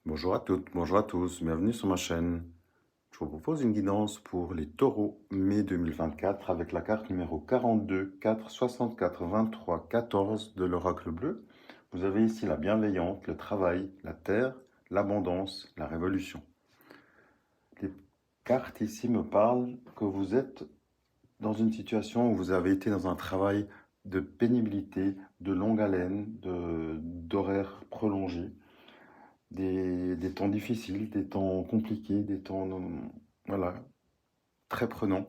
Bonjour à toutes, bonjour à tous, bienvenue sur ma chaîne. Je vous propose une guidance pour les taureaux mai 2024 avec la carte numéro 42, 4, 64, 23, 14 de l'oracle bleu. Vous avez ici la bienveillante, le travail, la terre, l'abondance, la révolution. Les cartes ici me parlent que vous êtes dans une situation où vous avez été dans un travail de pénibilité, de longue haleine, d'horaires prolongés. Des temps difficiles, des temps compliqués, des temps voilà, très prenants,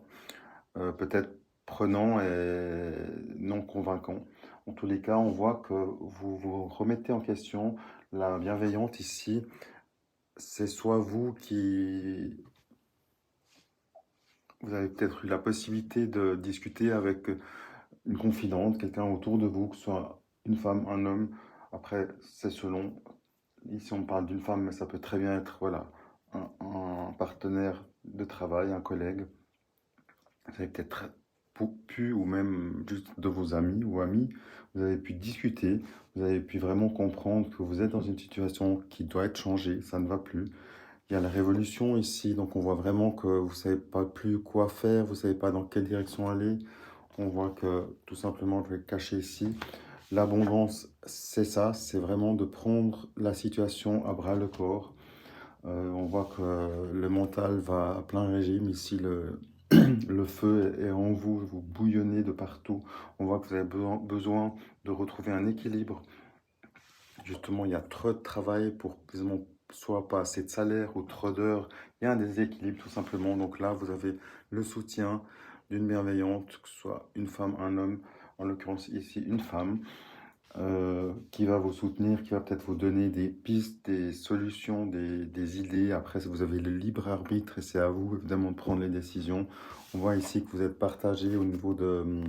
peut-être prenants et non convaincants. En tous les cas, on voit que vous vous remettez en question. La bienveillante ici, c'est soit vous avez peut-être eu la possibilité de discuter avec une confidente, quelqu'un autour de vous, que ce soit une femme, un homme. Après, c'est selon. Ici, on parle d'une femme, mais ça peut très bien être voilà, un partenaire de travail, un collègue. Vous avez peut-être pu, ou même juste de vos amis ou amis, vous avez pu discuter, vous avez pu vraiment comprendre que vous êtes dans une situation qui doit être changée, ça ne va plus. Il y a la révolution ici, donc on voit vraiment que vous ne savez pas plus quoi faire, vous ne savez pas dans quelle direction aller. On voit que tout simplement, je vais le cacher ici, l'abondance, c'est ça, c'est vraiment de prendre la situation à bras le corps. On voit que le mental va à plein régime. Ici, le feu est en vous, vous bouillonnez de partout. On voit que vous avez besoin de retrouver un équilibre. Justement, il y a trop de travail pour quasiment soit pas assez de salaire ou trop d'heures. Il y a un déséquilibre tout simplement. Donc là, vous avez le soutien d'une bienveillante, que ce soit une femme, un homme, en l'occurrence ici une femme qui va vous soutenir, qui va peut-être vous donner des pistes, des solutions, des idées. Après, vous avez le libre arbitre et c'est à vous évidemment de prendre les décisions. On voit ici que vous êtes partagé au niveau de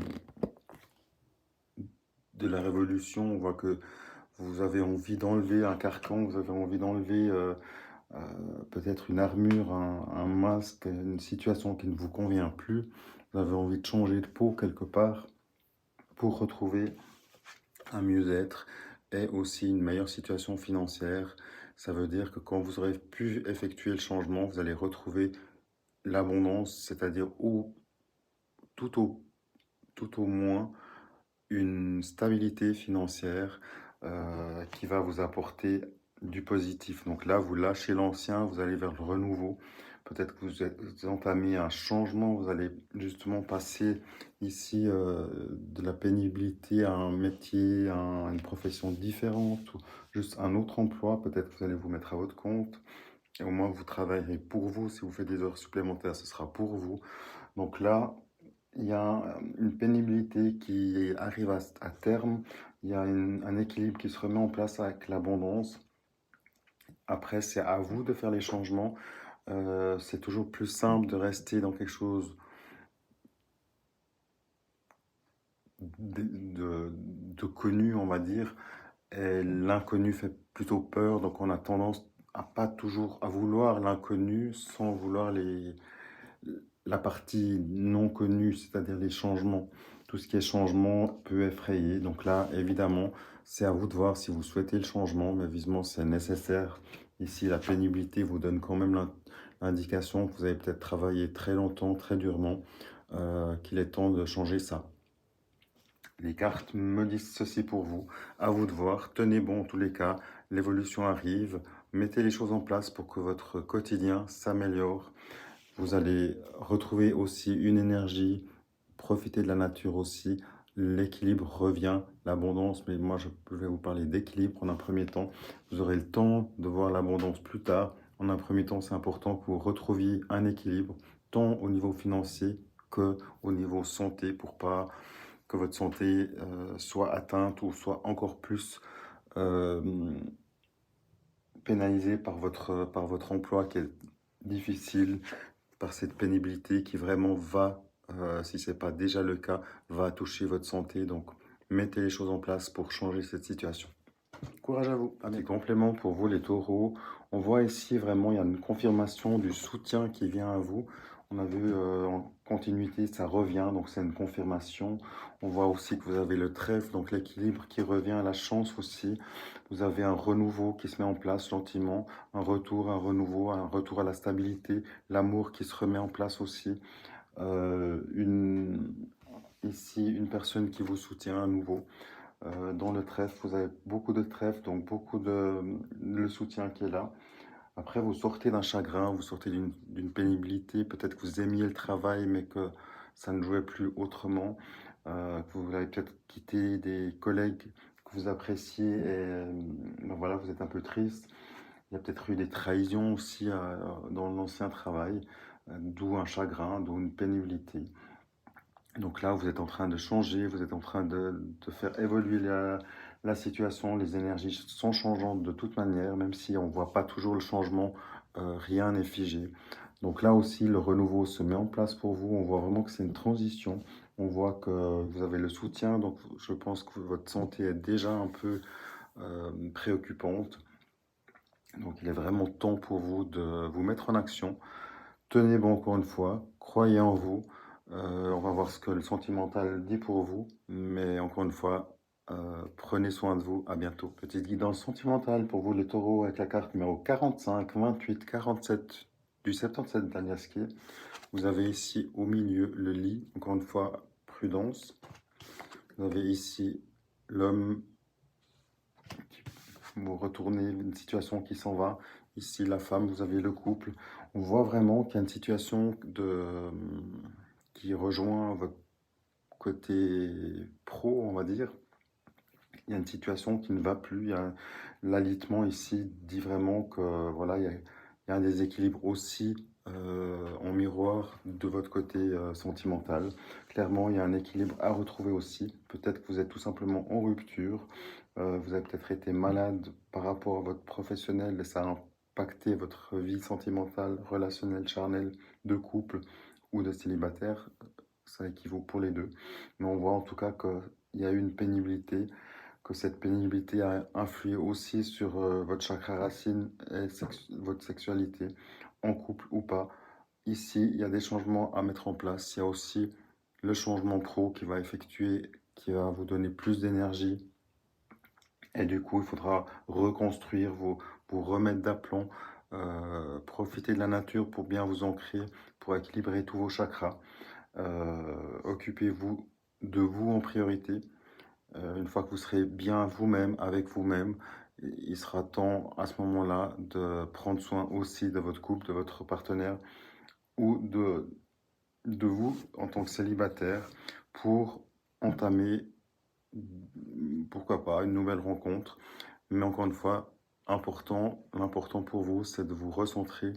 la révolution. On voit que vous avez envie d'enlever un carcan, vous avez envie d'enlever euh, peut-être une armure, un masque, une situation qui ne vous convient plus. Vous avez envie de changer de peau quelque part pour retrouver un mieux-être et aussi une meilleure situation financière. Ça veut dire que quand vous aurez pu effectuer le changement, vous allez retrouver l'abondance, c'est-à-dire tout au, tout au moins une stabilité financière qui va vous apporter du positif. Donc là, vous lâchez l'ancien, vous allez vers le renouveau. Peut-être que vous entamez un changement, vous allez justement passer ici de la pénibilité à un métier, à une profession différente, ou juste un autre emploi. Peut-être que vous allez vous mettre à votre compte. Et au moins, vous travaillerez pour vous. Si vous faites des heures supplémentaires, ce sera pour vous. Donc là, il y a une pénibilité qui arrive à terme. Il y a un équilibre qui se remet en place avec l'abondance. Après, c'est à vous de faire les changements. C'est toujours plus simple de rester dans quelque chose de connu, on va dire. Et l'inconnu fait plutôt peur, donc on a tendance à pas toujours à vouloir l'inconnu sans vouloir la partie non connue, c'est-à-dire les changements. Tout ce qui est changement peut effrayer. Donc là, évidemment, c'est à vous de voir si vous souhaitez le changement, mais visuellement, c'est nécessaire. Ici, la pénibilité vous donne quand même l'indication que vous avez peut-être travaillé très longtemps, très durement, qu'il est temps de changer ça. Les cartes me disent ceci pour vous. À vous de voir. Tenez bon en tous les cas. L'évolution arrive. Mettez les choses en place pour que votre quotidien s'améliore. Vous allez retrouver aussi une énergie, profiter de la nature aussi. L'équilibre revient, l'abondance, mais moi je vais vous parler d'équilibre en un premier temps. Vous aurez le temps de voir l'abondance plus tard. En un premier temps, c'est important que vous retrouviez un équilibre, tant au niveau financier que au niveau santé, pour pas que votre santé soit atteinte ou soit encore plus euh, pénalisée par votre emploi qui est difficile, par cette pénibilité qui vraiment va, si ce n'est pas déjà le cas, va toucher votre santé. Donc, mettez les choses en place pour changer cette situation. Courage à vous. Un petit complément pour vous, les taureaux. On voit ici vraiment, il y a une confirmation du soutien qui vient à vous. On a vu continuité, ça revient, donc c'est une confirmation. On voit aussi que vous avez le trèfle, donc l'équilibre qui revient, la chance aussi. Vous avez un renouveau qui se met en place gentiment, un retour, un renouveau, un retour à la stabilité, l'amour qui se remet en place aussi. Ici, une personne qui vous soutient à nouveau. Dans le trèfle, vous avez beaucoup de trèfle, donc beaucoup de le soutien qui est là. Après, vous sortez d'un chagrin, vous sortez d'une pénibilité, peut-être que vous aimiez le travail, mais que ça ne jouait plus autrement, que vous avez peut-être quitté des collègues que vous appréciez et ben voilà, vous êtes un peu triste. Il y a peut-être eu des trahisons aussi dans l'ancien travail, d'où un chagrin, d'où une pénibilité. Donc là, vous êtes en train de changer, vous êtes en train de faire évoluer la situation, les énergies sont changeantes de toute manière, même si on ne voit pas toujours le changement, rien n'est figé. Donc là aussi, le renouveau se met en place pour vous, on voit vraiment que c'est une transition, on voit que vous avez le soutien, donc je pense que votre santé est déjà un peu préoccupante. Donc il est vraiment temps pour vous de vous mettre en action. Tenez bon encore une fois, croyez en vous. On va voir ce que le sentimental dit pour vous. Mais encore une fois, prenez soin de vous. À bientôt. Petite guidance sentimentale pour vous les taureaux avec la carte numéro 45, 28, 47 du 77 d'Aliasqué. Vous avez ici au milieu le lit. Encore une fois, prudence. Vous avez ici l'homme qui vous retournez, une situation qui s'en va. Ici, la femme, vous avez le couple. On voit vraiment qu'il y a une situation qui rejoint votre côté pro, on va dire. Il y a une situation qui ne va plus. L'alitement ici dit vraiment que voilà, il y a un déséquilibre aussi en miroir de votre côté sentimental. Clairement, il y a un équilibre à retrouver aussi. Peut-être que vous êtes tout simplement en rupture. Vous avez peut-être été malade par rapport à votre professionnel et ça a impacté votre vie sentimentale, relationnelle, charnelle, de couple ou de célibataire. Ça équivaut pour les deux. Mais on voit en tout cas qu'il y a eu une pénibilité, que cette pénibilité a influé aussi sur votre chakra racine et votre sexualité, en couple ou pas. Ici, il y a des changements à mettre en place. Il y a aussi le changement pro qui va effectuer, qui va vous donner plus d'énergie. Et du coup, il faudra reconstruire, vous remettre d'aplomb, profiter de la nature pour bien vous ancrer, pour équilibrer tous vos chakras. Occupez-vous de vous en priorité. Une fois que vous serez bien vous-même, avec vous-même, il sera temps à ce moment-là de prendre soin aussi de votre couple, de votre partenaire ou de vous en tant que célibataire pour entamer, pourquoi pas, une nouvelle rencontre. Mais encore une fois, l'important pour vous, c'est de vous recentrer,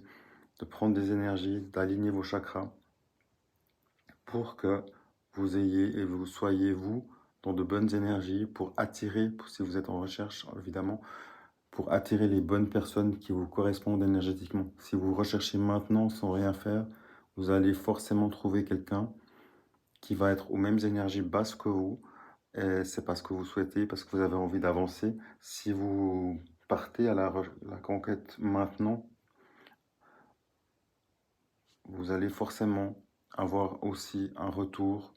de prendre des énergies, d'aligner vos chakras pour que vous ayez et vous soyez vous dans de bonnes énergies pour attirer, si vous êtes en recherche évidemment, pour attirer les bonnes personnes qui vous correspondent énergétiquement. Si vous recherchez maintenant sans rien faire, vous allez forcément trouver quelqu'un qui va être aux mêmes énergies basses que vous. Et c'est parce que vous souhaitez, parce que vous avez envie d'avancer. Si vous partez à la conquête maintenant, vous allez forcément avoir aussi un retour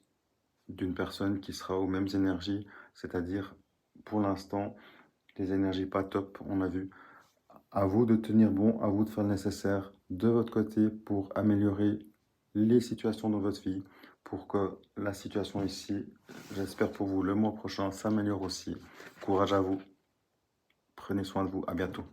d'une personne qui sera aux mêmes énergies, c'est-à-dire pour l'instant, les énergies pas top, on a vu. À vous de tenir bon, à vous de faire le nécessaire de votre côté pour améliorer les situations dans votre vie, pour que la situation ici, j'espère pour vous, le mois prochain, s'améliore aussi. Courage à vous, prenez soin de vous, à bientôt.